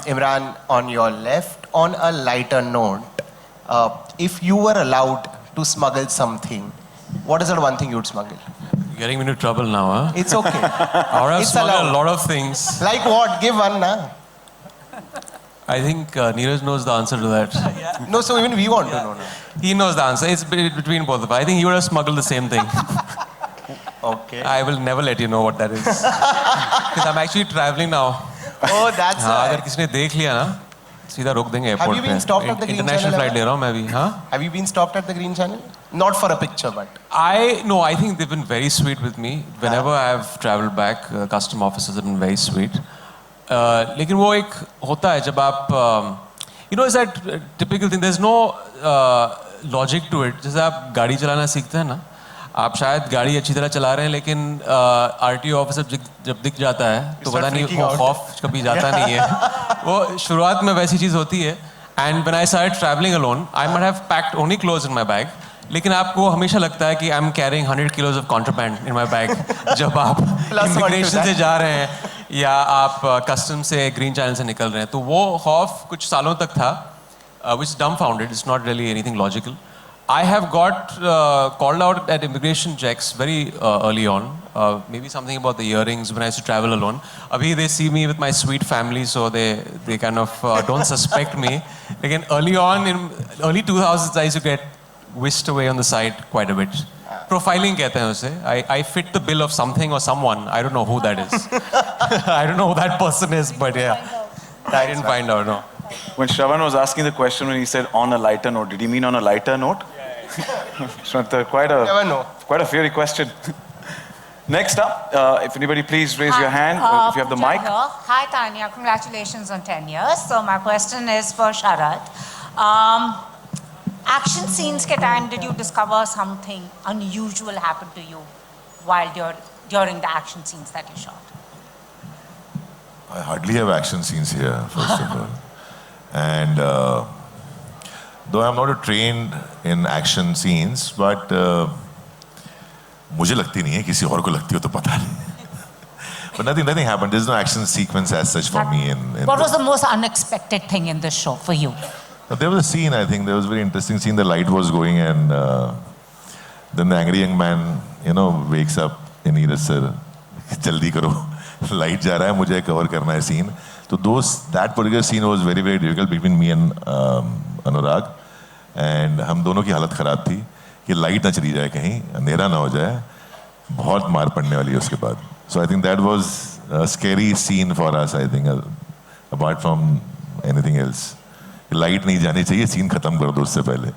Imran, on your left, on a lighter note, if you were allowed to smuggle something, what is the one thing you'd smuggle? You're getting me into trouble now, huh? It's okay. Or I've It's smuggled allowed. a lot of things. Like what? Give one, na? I think Neeraj knows the answer to that. No, so even we want to know now. He knows the answer. It's between both of us. I think he would have smuggled the same thing. Okay. I will never let you know what that is. Because I'm actually traveling now. Oh, that's हाँ, अगर right. किसी ने देख लिया ना, सीधा रोक देंगे Have airport you been stopped at the पे. Green international Channel flight ever? ले रहा हूँ मैं भी. हाँ. Have you been stopped at the Green Channel? Not for a picture, but. I think they've been very sweet with me. Whenever I've traveled back, custom officers have been very sweet. लेकिन वो एक होता है जब आप, it's that typical thing. There's no logic to it. जैसे आप गाड़ी चलाना सीखते हैं ना, आप शायद गाड़ी अच्छी तरह चला रहे हैं, लेकिन RTO ऑफिसर जब दिख जाता है तो पता नहीं वो खौफ कभी जाता नहीं है. वो शुरुआत में वैसी चीज़ होती है. And when I started traveling alone, I might have packed only clothes in my bag. लेकिन आपको हमेशा लगता है कि I'm carrying 100 kilos of contraband in my bag. जब आप immigration से जा रहे हैं या आप कस्टम से ग्रीन चैनल से निकल रहे हैं, तो वो खौफ कुछ सालों तक था, which is dumbfounded. It's not really anything logical. I have got called out at immigration checks very early on. Maybe something about the earrings when I used to travel alone. Abhi they see me with my sweet family, so they kind of don't suspect me. Again, early on in early 2000s, I used to get whisked away on the side quite a bit. Profiling कहते हैं उसे. I fit the bill of something or someone. I don't know who that is. I don't know who that person is, but yeah, I didn't find out. No. When Shravan was asking the question, when he said on a lighter note, did he mean on a lighter note? Shravan, Never know. quite a fiery question. Next up, if anybody please raise your hand if you have the mic. Here. Hi Tanya, congratulations on 10 years. So my question is for Sharad. Action scenes ke time, did you discover something unusual happened to you while during the action scenes that you shot? I hardly have action scenes here, first of all. And though I'm not trained in action scenes, but मुझे लगती नहीं है, किसी और को लगती हो तो पता नहीं. But nothing happened. There's no action sequence as such for me. What was the most unexpected thing in this show for you? There was a scene, I think, there was a very interesting scene. The light was going and then the angry young man, wakes up in Neeraj sir, jaldi karo, light ja raha hai, mujhe cover karna hai scene. So that particular scene was very, very difficult between me and Anurag. And हम दोनों की हालत ख़राब थी कि light ना चली जाए कहीं, अंधेरा ना हो जाए, बहुत मार पड़ने वाली है उसके बाद. So I think that was a scary scene for us, I think, apart from anything else. Light नहीं जानी चाहिए, सीन खत्म कर दो उससे पहले.